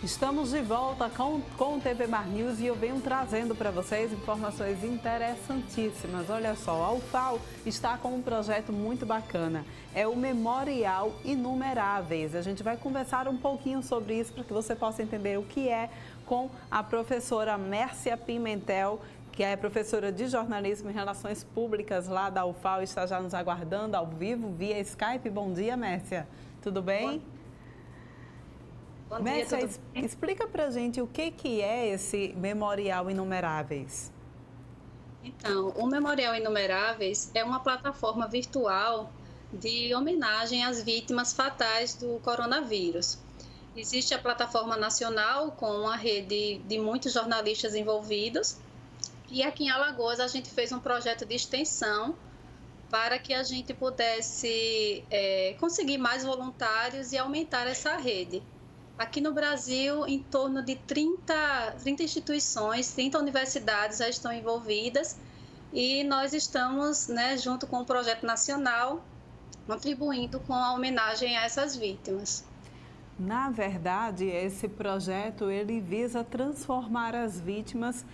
Estamos de volta com o TV Mar News e eu venho trazendo para vocês informações interessantíssimas. Olha só, a UFAL está com um projeto muito bacana, é o Memorial Inumeráveis. A gente vai conversar um pouquinho sobre isso para que você possa entender o que é com a professora Mércia Pimentel, que é professora de jornalismo e relações públicas lá da UFAL, está já nos aguardando ao vivo via Skype. Bom dia, Mércia. Tudo bem? Bom dia, Mércia, tudo bem? explica pra gente o que é esse Memorial Inumeráveis. Então, o Memorial Inumeráveis é uma plataforma virtual de homenagem às vítimas fatais do coronavírus. Existe a plataforma nacional com uma rede de muitos jornalistas envolvidos e aqui em Alagoas a gente fez um projeto de extensão para que a gente pudesse conseguir mais voluntários e aumentar essa rede. Aqui no Brasil, em torno de 30 instituições, 30 universidades já estão envolvidas e nós estamos, junto com o projeto nacional, contribuindo com a homenagem a essas vítimas. Na verdade, esse projeto ele visa transformar as vítimas,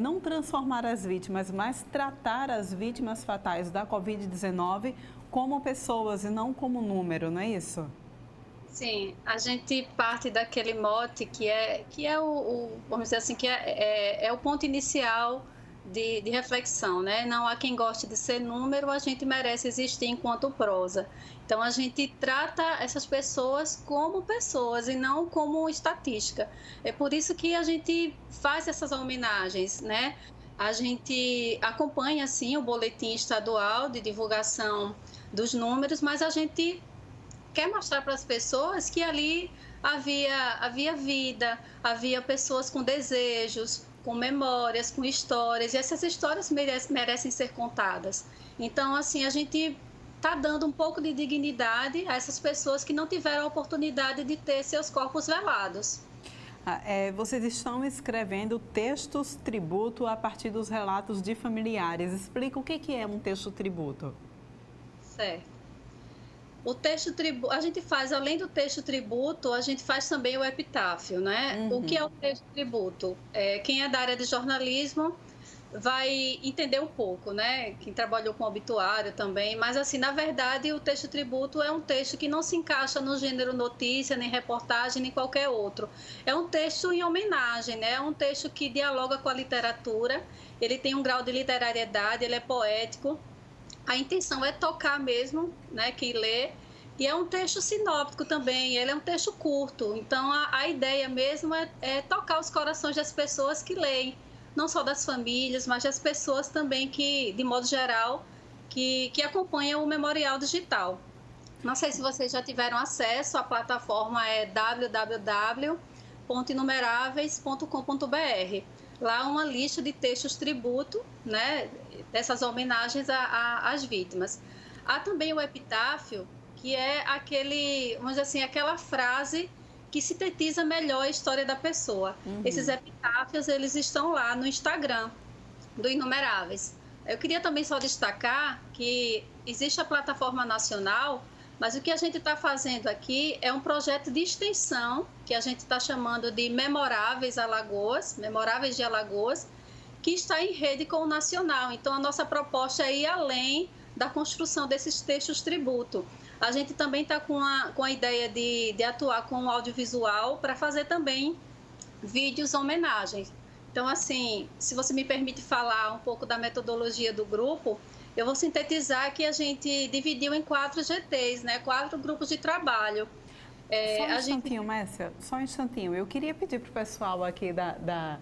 não transformar as vítimas, mas tratar as vítimas fatais da Covid-19 como pessoas e não como número, não é isso? Sim, a gente parte daquele mote que é vamos dizer assim, que é o ponto inicial de reflexão, né? Não há quem goste de ser número, a gente merece existir enquanto prosa. Então, a gente trata essas pessoas como pessoas e não como estatística. É por isso que a gente faz essas homenagens, né? A gente acompanha, sim, o boletim estadual de divulgação dos números, mas a gente quer mostrar para as pessoas que ali havia vida, havia pessoas com desejos, com memórias, com histórias, e essas histórias merecem ser contadas. Então, assim, a gente está dando um pouco de dignidade a essas pessoas que não tiveram a oportunidade de ter seus corpos velados. Vocês estão escrevendo textos tributo a partir dos relatos de familiares. Explica o que é um texto tributo. Certo. O texto tributo, a gente faz, além do texto tributo, a gente faz também o epitáfio, né? O que é o texto tributo? Quem é da área de jornalismo vai entender um pouco, né? Quem trabalhou com obituário também, mas assim, na verdade, o texto tributo é um texto que não se encaixa no gênero notícia, nem reportagem, nem qualquer outro. É um texto em homenagem, né? É um texto que dialoga com a literatura, ele tem um grau de literariedade, ele é poético. A intenção é tocar mesmo, né, quem lê, e é um texto sinóptico também, ele é um texto curto, então a ideia mesmo é tocar os corações das pessoas que leem, não só das famílias, mas das pessoas também que, de modo geral, que acompanham o Memorial Digital. Não sei se vocês já tiveram acesso, a plataforma é www.inumeráveis.com.br. Lá uma lista de textos tributo, né, dessas homenagens às vítimas. Há também o epitáfio, que é vamos dizer assim, aquela frase que sintetiza melhor a história da pessoa. Esses epitáfios, eles estão lá no Instagram do Inumeráveis. Eu queria também só destacar que existe a plataforma nacional, mas o que a gente está fazendo aqui é um projeto de extensão, que a gente está chamando de Memoráveis Alagoas, Memoráveis de Alagoas, que está em rede com o nacional. Então, a nossa proposta é ir além da construção desses textos tributo. A gente também está com a ideia de atuar com o audiovisual para fazer também vídeos homenagens. Então, assim, se você me permite falar um pouco da metodologia do grupo, eu vou sintetizar que a gente dividiu em 4 GTs, né? 4 grupos de trabalho. Só um instantinho, Mércia, só um instantinho. Eu queria pedir para o pessoal aqui da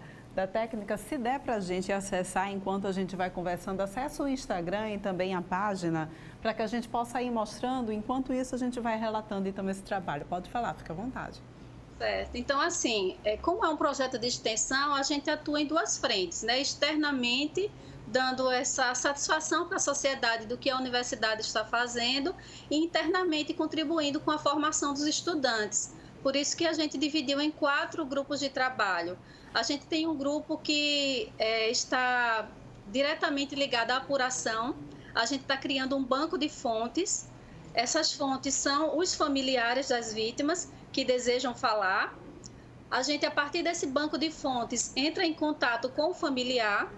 técnica, se der para a gente acessar enquanto a gente vai conversando, acessa o Instagram e também a página, para que a gente possa ir mostrando, enquanto isso a gente vai relatando então esse trabalho. Pode falar, fica à vontade. Certo. Então, assim, como é um projeto de extensão, a gente atua em 2 frentes, né? Externamente, dando essa satisfação para a sociedade do que a universidade está fazendo e internamente contribuindo com a formação dos estudantes. Por isso que a gente dividiu em 4 grupos de trabalho. A gente tem um grupo que está diretamente ligado à apuração. A gente está criando um banco de fontes. Essas fontes são os familiares das vítimas que desejam falar. A gente, a partir desse banco de fontes, entra em contato com o familiar,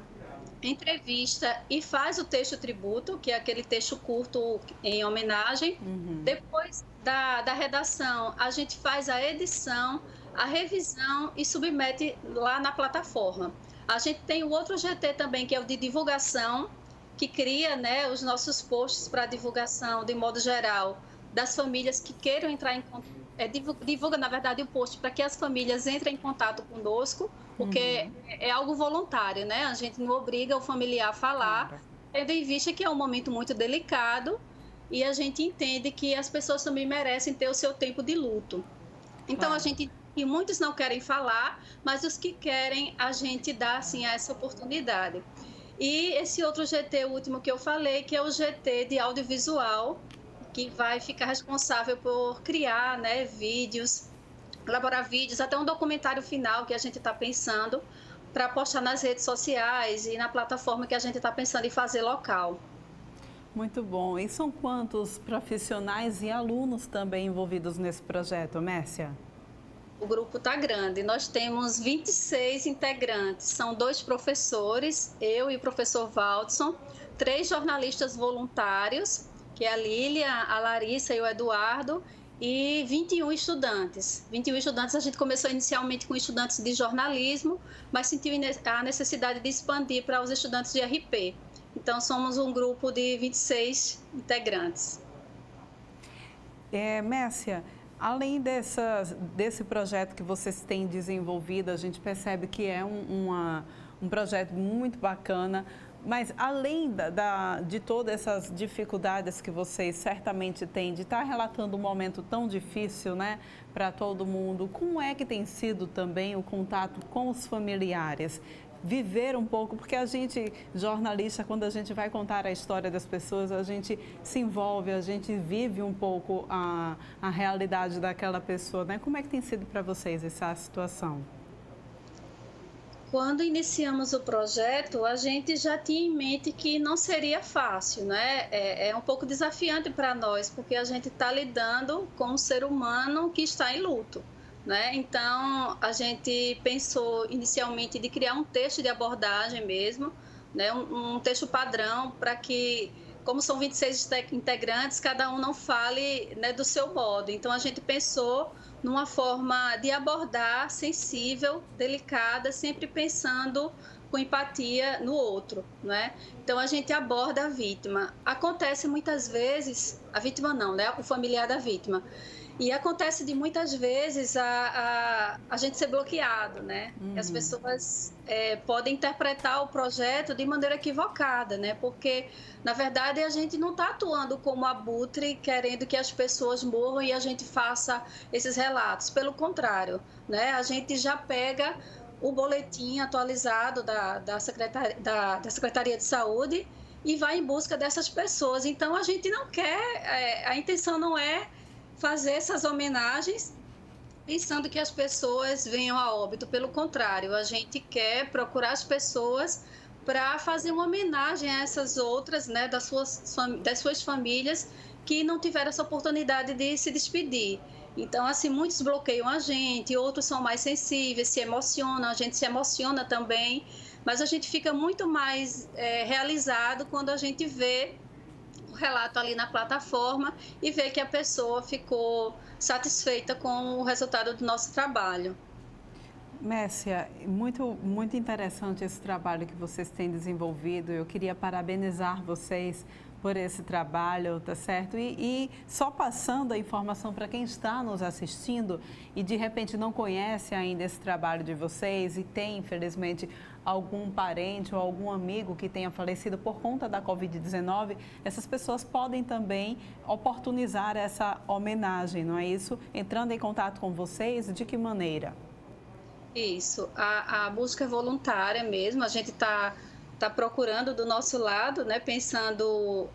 entrevista e faz o texto tributo, que é aquele texto curto em homenagem. Depois da redação, a gente faz a edição, a revisão e submete lá na plataforma. A gente tem o outro GT também, que é o de divulgação, que cria, né, os nossos posts para divulgação, de modo geral, das famílias que queiram entrar em contato. Divulga, na verdade, o post para que as famílias entrem em contato conosco, porque é algo voluntário, né? A gente não obriga o familiar a falar, tendo em vista que é um momento muito delicado e a gente entende que as pessoas também merecem ter o seu tempo de luto. Então, a gente, e muitos não querem falar, mas os que querem, a gente dá, assim, essa oportunidade. E esse outro GT último que eu falei, que é o GT de audiovisual, que vai ficar responsável por criar, né, vídeos, elaborar vídeos, até um documentário final que a gente está pensando para postar nas redes sociais e na plataforma que a gente está pensando em fazer local. Muito bom. E são quantos profissionais e alunos também envolvidos nesse projeto, Mércia? O grupo está grande, nós temos 26 integrantes, são 2 professores, eu e o professor Valdson, 3 jornalistas voluntários, que é a Lília, a Larissa e o Eduardo, e 21 estudantes. 21 estudantes, a gente começou inicialmente com estudantes de jornalismo, mas sentiu a necessidade de expandir para os estudantes de RP. Então, somos um grupo de 26 integrantes. Mércia, além desse projeto que vocês têm desenvolvido, a gente percebe que é um projeto muito bacana. Mas além de todas essas dificuldades que vocês certamente têm de estar relatando um momento tão difícil, né, para todo mundo, como é que tem sido também o contato com os familiares? Viver um pouco, porque a gente, jornalista, quando a gente vai contar a história das pessoas, a gente se envolve, a gente vive um pouco a realidade daquela pessoa, né? Como é que tem sido para vocês essa situação? Quando iniciamos o projeto, a gente já tinha em mente que não seria fácil, né? É um pouco desafiante para nós, porque a gente está lidando com um ser humano que está em luto, né? Então, a gente pensou inicialmente de criar um texto de abordagem mesmo, né? Um texto padrão para que, como são 26 integrantes, cada um não fale, né, do seu modo. Então, a gente pensou numa forma de abordar sensível, delicada, sempre pensando com empatia no outro, né? Então, a gente aborda a vítima. Acontece muitas vezes, a vítima não, né? O familiar da vítima. E acontece de muitas vezes a gente ser bloqueado, né? As pessoas podem interpretar o projeto de maneira equivocada, né? Porque, na verdade, a gente não está atuando como abutre, querendo que as pessoas morram e a gente faça esses relatos. Pelo contrário, né? A gente já pega o boletim atualizado da Secretaria de Saúde e vai em busca dessas pessoas. Então, a gente não quer, a intenção não é fazer essas homenagens pensando que as pessoas venham a óbito. Pelo contrário, a gente quer procurar as pessoas para fazer uma homenagem a essas outras, né, das suas famílias que não tiveram essa oportunidade de se despedir. Então, assim, muitos bloqueiam a gente, outros são mais sensíveis, se emocionam, a gente se emociona também, mas a gente fica muito mais realizado quando a gente vê relato ali na plataforma e ver que a pessoa ficou satisfeita com o resultado do nosso trabalho. Mércia, muito interessante esse trabalho que vocês têm desenvolvido. Eu queria parabenizar vocês por esse trabalho, tá certo? E só passando a informação para quem está nos assistindo e de repente não conhece ainda esse trabalho de vocês e tem, infelizmente, algum parente ou algum amigo que tenha falecido por conta da Covid-19, essas pessoas podem também oportunizar essa homenagem, não é isso? Entrando em contato com vocês, de que maneira? Isso, a busca é voluntária mesmo, a gente está procurando do nosso lado, né, pensando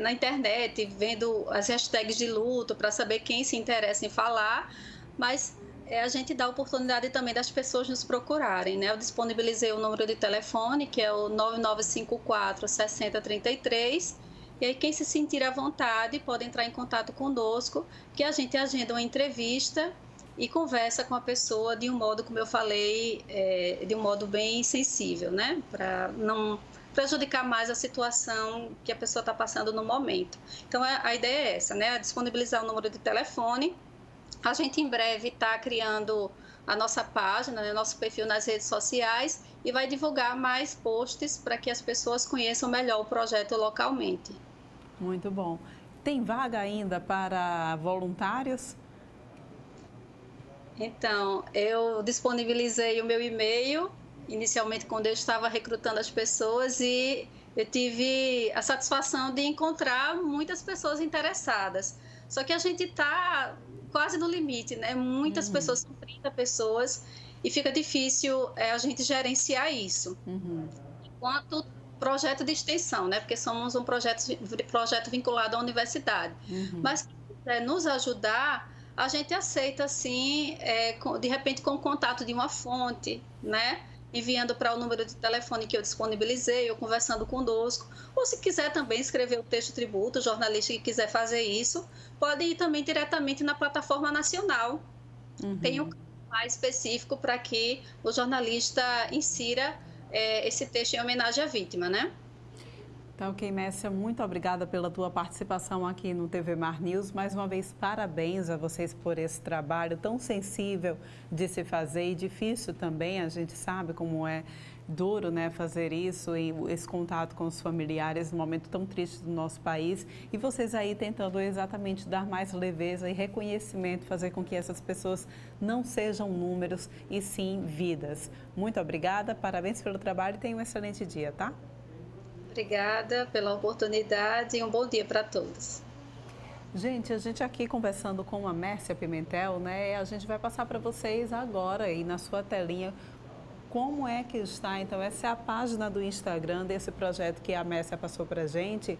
na internet, vendo as hashtags de luto para saber quem se interessa em falar, mas a gente dá a oportunidade também das pessoas nos procurarem, né? Eu disponibilizei o número de telefone, que é o 9954 6033, e aí quem se sentir à vontade pode entrar em contato conosco, que a gente agenda uma entrevista e conversa com a pessoa de um modo, como eu falei, de um modo bem sensível, né? Para não prejudicar mais a situação que a pessoa está passando no momento. Então, a ideia é essa, né? Disponibilizar o número de telefone. A gente em breve está criando a nossa página, né, nosso perfil nas redes sociais e vai divulgar mais posts para que as pessoas conheçam melhor o projeto localmente. Muito bom. Tem vaga ainda para voluntários? Então, eu disponibilizei o meu e-mail, inicialmente quando eu estava recrutando as pessoas, e eu tive a satisfação de encontrar muitas pessoas interessadas. Só que a gente está quase no limite, né? Muitas pessoas, são 30 pessoas, e fica difícil a gente gerenciar isso. Enquanto projeto de extensão, né? Porque somos um projeto vinculado à universidade. Mas se quiser nos ajudar, a gente aceita, sim, de repente com o contato de uma fonte, né? Enviando para o número de telefone que eu disponibilizei, ou conversando conosco. Ou se quiser também escrever o texto tributo, o jornalista que quiser fazer isso, pode ir também diretamente na plataforma nacional. Tem um mais específico para que o jornalista insira esse texto em homenagem à vítima, né? Então, ok, Messia, muito obrigada pela tua participação aqui no TV Mar News. Mais uma vez, parabéns a vocês por esse trabalho tão sensível de se fazer e difícil também. A gente sabe como é duro, né, fazer isso e esse contato com os familiares num momento tão triste do nosso país. E vocês aí tentando exatamente dar mais leveza e reconhecimento, fazer com que essas pessoas não sejam números e sim vidas. Muito obrigada, parabéns pelo trabalho e tenha um excelente dia, tá? Obrigada pela oportunidade e um bom dia para todos. Gente, a gente aqui conversando com a Mércia Pimentel, né? A gente vai passar para vocês agora aí na sua telinha como é que está. Então, essa é a página do Instagram desse projeto que a Mércia passou para a gente,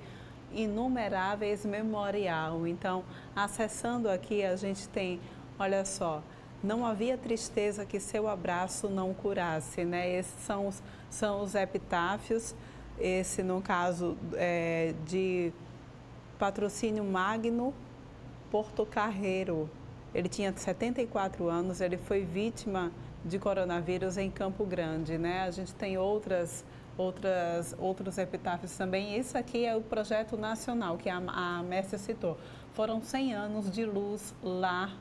Inumeráveis Memorial. Então, acessando aqui, a gente tem, olha só, não havia tristeza que seu abraço não curasse, né? Esses são os epitáfios. Esse, no caso, de patrocínio Magno Portocarrero. Ele tinha 74 anos, ele foi vítima de coronavírus em Campo Grande, né? A gente tem outros epitáfios também. Esse aqui é o projeto nacional que a Mércia citou. Foram 100 anos de luz, lar,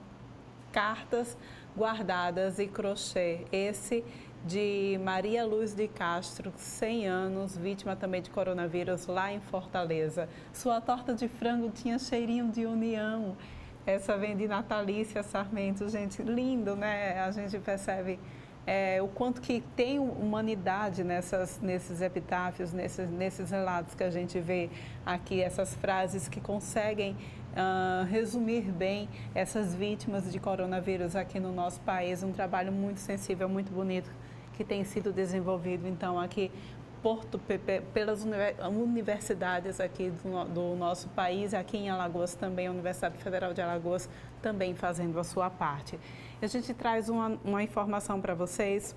cartas guardadas e crochê. Esse de Maria Luz de Castro, 100 anos, vítima também de coronavírus lá em Fortaleza. Sua torta de frango tinha cheirinho de união. Essa vem de Natalícia Sarmento, gente, lindo, né? A gente percebe o quanto que tem humanidade nesses epitáfios, nesses relatos que a gente vê aqui, essas frases que conseguem resumir bem essas vítimas de coronavírus aqui no nosso país. Um trabalho muito sensível, muito bonito, que tem sido desenvolvido, então, aqui pelas universidades aqui do nosso país, aqui em Alagoas também, a Universidade Federal de Alagoas também fazendo a sua parte. A gente traz uma informação para vocês.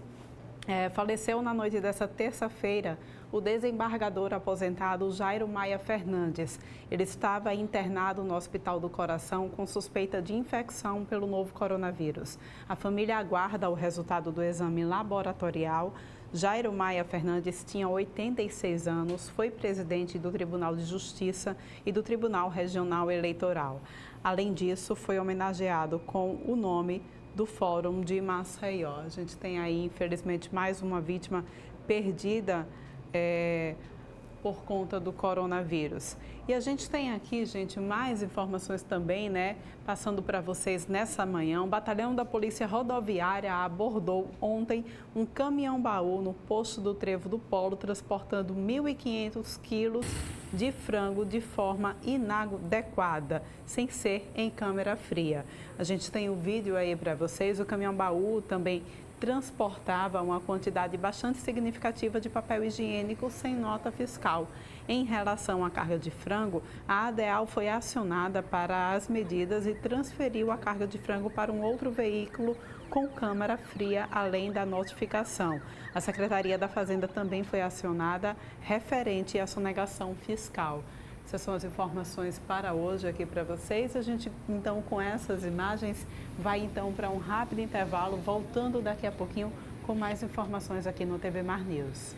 Faleceu na noite dessa terça-feira o desembargador aposentado Jairo Maia Fernandes. Ele estava internado no Hospital do Coração com suspeita de infecção pelo novo coronavírus. A família aguarda o resultado do exame laboratorial. Jairo Maia Fernandes tinha 86 anos, foi presidente do Tribunal de Justiça e do Tribunal Regional Eleitoral. Além disso, foi homenageado com o nome do Fórum de Maceió. A gente tem aí, infelizmente, mais uma vítima perdida por conta do coronavírus. E a gente tem aqui, gente, mais informações também, né? Passando para vocês nessa manhã. O Batalhão da Polícia Rodoviária abordou ontem um caminhão-baú no posto do Trevo do Polo, transportando 1.500 quilos de frango de forma inadequada, sem ser em câmera fria. A gente tem o vídeo aí para vocês. O caminhão-baú também transportava uma quantidade bastante significativa de papel higiênico sem nota fiscal. Em relação à carga de frango, a ADEAL foi acionada para as medidas e transferiu a carga de frango para um outro veículo com câmara fria, além da notificação. A Secretaria da Fazenda também foi acionada referente à sonegação fiscal. Essas são as informações para hoje aqui para vocês. A gente, então, com essas imagens, vai então para um rápido intervalo, voltando daqui a pouquinho com mais informações aqui no TV Mar News.